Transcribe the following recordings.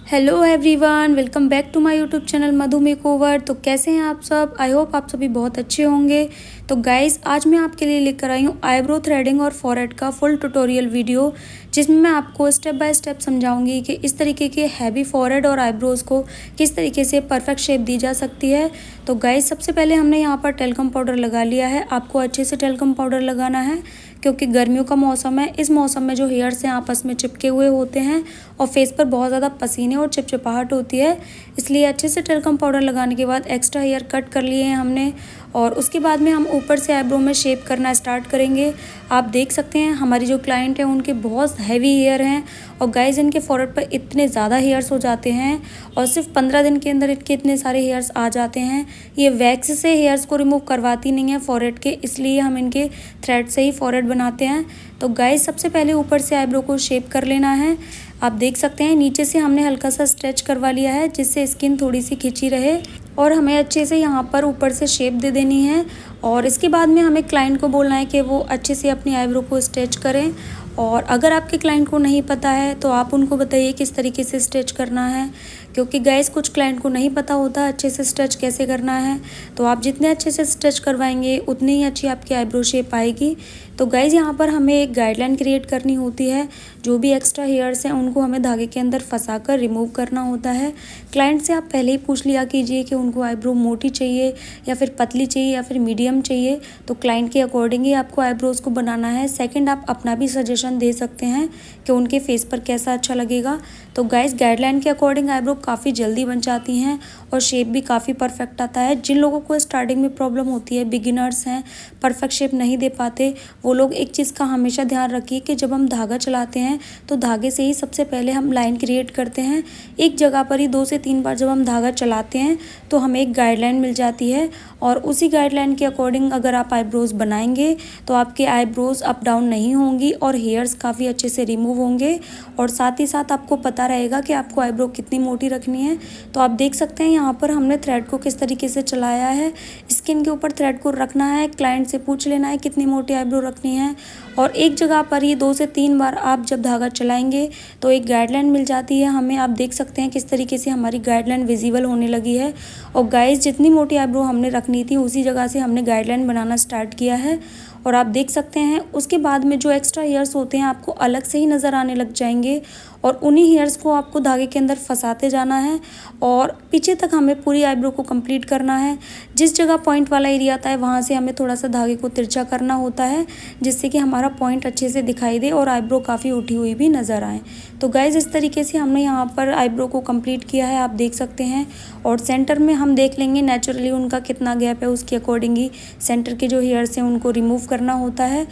Hello everyone, welcome back to my YouTube channel Madhu makeover. तो कैसे हैं आप सब? आई होप आप सभी बहुत अच्छे होंगे। तो गाइस, आज मैं आपके लिए लेकर आई हूँ आईब्रो थ्रेडिंग और फॉरहेड का फुल ट्यूटोरियल वीडियो, जिसमें मैं आपको स्टेप बाय स्टेप समझाऊंगी कि इस तरीके के हैवी फॉरहेड और आईब्रोज़ को किस तरीके से परफेक्ट शेप दी जा सकती है। तो गाइस, सबसे पहले हमने यहाँ पर टेल्कम पाउडर लगा लिया है। आपको अच्छे से टेल्कम पाउडर लगाना है क्योंकि गर्मियों का मौसम है। इस मौसम में जो हेयर्स हैं आपस में चिपके हुए होते हैं और फेस पर बहुत ज़्यादा पसीने और चिपचिपाहट होती है, इसलिए अच्छे से टेल्कम पाउडर लगाने के बाद एक्स्ट्रा हेयर कट कर लिए हैं हमने। और उसके बाद में हम ऊपर से आईब्रो में शेप करना स्टार्ट करेंगे। आप देख सकते हैं हमारी जो क्लाइंट है उनके बहुत हैवी हेयर हैं और गाइस, इनके फॉरहेड पर इतने ज़्यादा हेयर्स हो जाते हैं और सिर्फ 15 दिन के अंदर इनके इतने सारे हेयर्स आ जाते हैं। ये वैक्स से हेयर्स को रिमूव करवाती नहीं है फॉरहेड के, इसलिए हम इनके थ्रेड से ही फॉरहेड बनाते हैं। तो गाइस, सबसे पहले ऊपर से आईब्रो को शेप कर लेना है। आप देख सकते हैं नीचे से हमने हल्का सा स्ट्रेच करवा लिया है जिससे स्किन थोड़ी सी खिंची रहे और हमें अच्छे से यहाँ पर ऊपर से शेप दे देनी है। और इसके बाद में हमें क्लाइंट को बोलना है कि वो अच्छे से अपनी आईब्रो को स्ट्रेच करें। और अगर आपके क्लाइंट को नहीं पता है तो आप उनको बताइए किस तरीके से स्ट्रेच करना है, क्योंकि गाइस कुछ क्लाइंट को नहीं पता होता अच्छे से स्ट्रेच कैसे करना है। तो आप जितने अच्छे से स्ट्रेच करवाएंगे उतनी ही अच्छी आपकी आईब्रो शेप आएगी। तो गाइस, यहाँ पर हमें एक गाइडलाइन क्रिएट करनी होती है। जो भी एक्स्ट्रा हेयर्स हैं उनको हमें धागे के अंदर फंसा कर रिमूव करना होता है। क्लाइंट से आप पहले ही पूछ लिया कीजिए कि उनको आईब्रो मोटी चाहिए या फिर पतली चाहिए या फिर मीडियम चाहिए। तो क्लाइंट के अकॉर्डिंग ही आपको आईब्रोज़ को बनाना है। सेकंड, आप अपना भी सजेशन दे सकते हैं कि उनके फेस पर कैसा अच्छा लगेगा। तो गाइस, गाइडलाइन के अकॉर्डिंग आईब्रो काफ़ी जल्दी बन जाती हैं और शेप भी काफ़ी परफेक्ट आता है। जिन लोगों को स्टार्टिंग में प्रॉब्लम होती है, बिगिनर्स हैं, परफेक्ट शेप नहीं दे पाते, वो लोग एक चीज़ का हमेशा ध्यान रखिए कि जब हम धागा चलाते हैं तो धागे से ही सबसे पहले हम लाइन क्रिएट करते हैं। एक जगह पर ही 2 से 3 बार जब हम धागा चलाते हैं तो हमें एक गाइडलाइन मिल जाती है और उसी गाइडलाइन के अकॉर्डिंग अगर आप आईब्रोज़ बनाएंगे तो आपके आईब्रोज़ अप डाउन नहीं होंगी और हेयर्स काफ़ी अच्छे से रिमूव होंगे। और साथ ही साथ आपको पता रहेगा कि आपको आईब्रो कितनी मोटी रखनी है। तो आप देख सकते हैं यहाँ पर हमने थ्रेड को किस तरीके से चलाया है। स्किन के ऊपर थ्रेड को रखना है, क्लाइंट से पूछ लेना है कितनी मोटी आईब्रो रखनी है और एक जगह पर ही 2 से 3 बार आप जब धागा चलाएंगे तो एक गाइडलाइन मिल जाती है हमें। आप देख सकते हैं किस तरीके से हमारी गाइडलाइन विजिबल होने लगी है। और गाइस, जितनी मोटी आईब्रो हमने रखनी थी उसी जगह से हमने गाइडलाइन बनाना स्टार्ट किया है। और आप देख सकते हैं उसके बाद में जो एक्स्ट्रा हेयर्स होते हैं आपको अलग से ही नज़र आने लग जाएंगे और उन्हीं हेयर्स को आपको धागे के अंदर फंसाते जाना है और पीछे तक हमें पूरी आईब्रो को कंप्लीट करना है। जिस जगह पॉइंट वाला एरिया आता है वहाँ से हमें थोड़ा सा धागे को तिरछा करना होता है जिससे कि हमारा पॉइंट अच्छे से दिखाई दे और आईब्रो काफ़ी उठी हुई भी नज़र आए। तो गाइज, इस तरीके से हमने यहाँ पर आईब्रो को कंप्लीट किया है, आप देख सकते हैं। और सेंटर में हम देख लेंगे नेचुरली उनका कितना गैप है, उसके अकॉर्डिंग ही सेंटर के जो हेयर्स हैं उनको रिमूव करना होता है।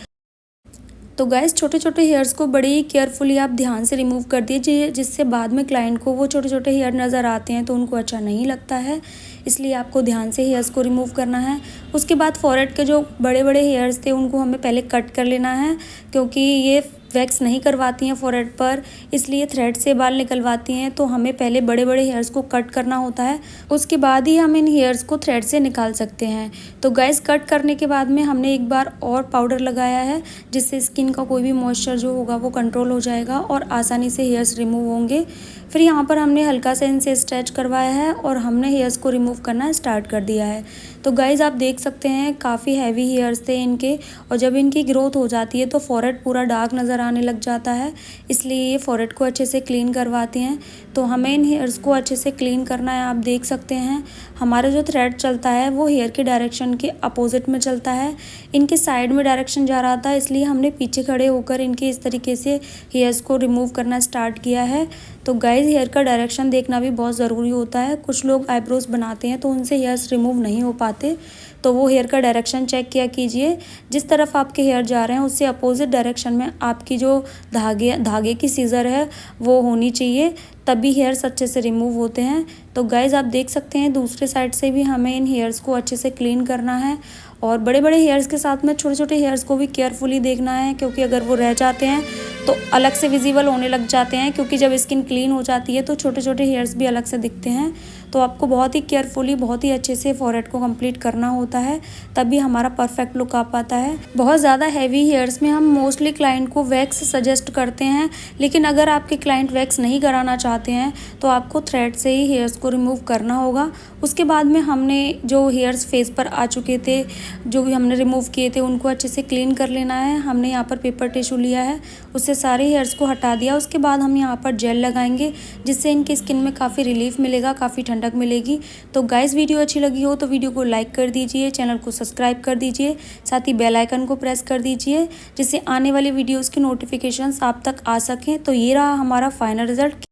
तो गाइस, छोटे छोटे हेयर्स को बड़े ही केयरफुली आप ध्यान से रिमूव कर दीजिए, जिससे बाद में क्लाइंट को वो छोटे छोटे हेयर नज़र आते हैं तो उनको अच्छा नहीं लगता है, इसलिए आपको ध्यान से हेयर्स को रिमूव करना है। उसके बाद फॉरहेड के जो बड़े बड़े हेयर्स थे उनको हमें पहले कट कर लेना है, क्योंकि ये वैक्स नहीं करवाती हैं फॉरहेड पर, इसलिए थ्रेड से बाल निकलवाती हैं। तो हमें पहले बड़े बड़े हेयर्स को कट करना होता है, उसके बाद ही हम इन हेयर्स को थ्रेड से निकाल सकते हैं। तो गाइस, कट करने के बाद में हमने एक बार और पाउडर लगाया है जिससे स्किन का कोई भी मॉइस्चर जो होगा वो कंट्रोल हो जाएगा और आसानी से हेयर्स रिमूव होंगे। फिर यहाँ पर हमने हल्का सा इनसे स्ट्रेच करवाया है और हमने हेयर्स को रिमूव करना स्टार्ट कर दिया है। तो गाइज़, आप देख सकते हैं काफ़ी हैवी हेयर्स थे इनके और जब इनकी ग्रोथ हो जाती है तो फॉरहेड पूरा डार्क नज़र आने लग जाता है, इसलिए ये फॉरहेड को अच्छे से क्लीन करवाती हैं। तो हमें इन हेयर्स को अच्छे से क्लीन करना है। आप देख सकते हैं हमारा जो थ्रेड चलता है वो हेयर के डायरेक्शन के अपोजिट में चलता है। इनके साइड में डायरेक्शन जा रहा था, इसलिए हमने पीछे खड़े होकर इनके इस तरीके से हेयर्स को रिमूव करना स्टार्ट किया है। तो गाइज़, हेयर का डायरेक्शन देखना भी बहुत ज़रूरी होता है। कुछ लोग आईब्रोज़ बनाते हैं तो उनसे हेयर्स रिमूव नहीं हो पाते, तो वो हेयर का डायरेक्शन चेक किया कीजिए। जिस तरफ आपके हेयर जा रहे हैं उससे अपोजिट डायरेक्शन में आपकी जो धागे की सीज़र है वो होनी चाहिए, तभी हेयर्स अच्छे से रिमूव होते हैं। तो गाइज़, आप देख सकते हैं दूसरे साइड से भी हमें इन हेयर्स को अच्छे से क्लीन करना है और बड़े बड़े हेयर्स के साथ में छोटे छोटे हेयर्स को भी केयरफुली देखना है, क्योंकि अगर वो रह जाते हैं तो अलग से विजिबल होने लग जाते हैं, क्योंकि जब स्किन क्लीन हो जाती है तो छोटे छोटे हेयर्स भी अलग से दिखते हैं। तो आपको बहुत ही केयरफुली, बहुत ही अच्छे से फॉरहेड को कंप्लीट करना होता है, तभी हमारा परफेक्ट लुक आ पाता है। बहुत ज़्यादा हैवी हेयर्स में हम मोस्टली क्लाइंट को वैक्स सजेस्ट करते हैं, लेकिन अगर आपके क्लाइंट वैक्स नहीं कराना चाहते हैं तो आपको थ्रेड से ही हेयर्स को रिमूव करना होगा। उसके बाद में हमने जो हेयर्स फेस पर आ चुके थे, जो भी हमने रिमूव किए थे, उनको अच्छे से क्लीन कर लेना है। हमने यहाँ पर पेपर टिश्यू लिया है, उससे सारे हेयर्स को हटा दिया। उसके बाद हम यहाँ पर जेल लगाएंगे, जिससे इनकी स्किन में काफ़ी रिलीफ मिलेगा, काफ़ी ठंडक मिलेगी। तो गाइस, वीडियो अच्छी लगी हो तो वीडियो को लाइक कर दीजिए, चैनल को सब्सक्राइब कर दीजिए, साथ ही बेल आइकन को प्रेस कर दीजिए, जिससे आने वाली वीडियोज़ की नोटिफिकेशंस आप तक आ सकें। तो ये रहा हमारा फाइनल रिजल्ट।